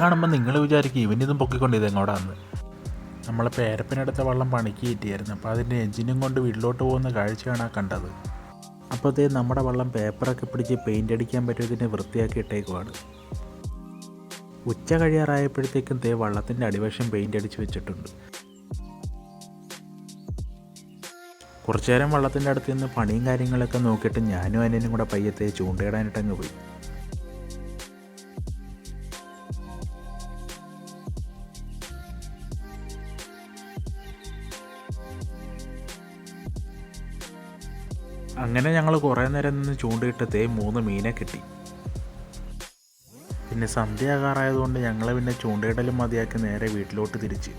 കാണുമ്പോൾ നിങ്ങൾ വിചാരിക്കും ഇവനിതും പൊക്കിക്കൊണ്ട് ഇതെങ്ങോട്ടാന്ന്. നമ്മൾ പേരപ്പനടുത്ത വള്ളം പണിക്ക് കയറ്റിയായിരുന്നു. അപ്പോൾ അതിൻ്റെ എഞ്ചിനും കൊണ്ട് വീട്ടിലോട്ട് പോകുന്ന കാഴ്ചയാണ് കണ്ടത്. അപ്പോഴത്തേ നമ്മുടെ വള്ളം പേപ്പറൊക്കെ പിടിച്ച് പെയിൻ്റ് അടിക്കാൻ പറ്റിയതിനെ വൃത്തിയാക്കി ഇട്ടേക്കുവാണ്. ഉച്ച കഴിയാറായപ്പോഴത്തേക്കും വള്ളത്തിൻ്റെ അടിവശം പെയിൻ്റ് അടിച്ച് വെച്ചിട്ടുണ്ട്. കുറച്ചു നേരം വള്ളത്തിൻ്റെ അടുത്ത് നിന്ന് പണിയും കാര്യങ്ങളൊക്കെ നോക്കിയിട്ട് ഞാനും അനിയനും കൂടെ പയ്യത്തെ ചൂണ്ടയിടാനായിട്ടങ്ങ് പോയി. അങ്ങനെ ഞങ്ങൾ കുറേ നേരം നിന്ന് ചൂണ്ടയിട്ട് 3 മീനെ കിട്ടി. പിന്നെ സന്ധ്യയാകാറായതുകൊണ്ട് ഞങ്ങൾ പിന്നെ ചൂണ്ടയിടലും മതിയാക്കി നേരെ വീട്ടിലോട്ട് തിരിച്ച്.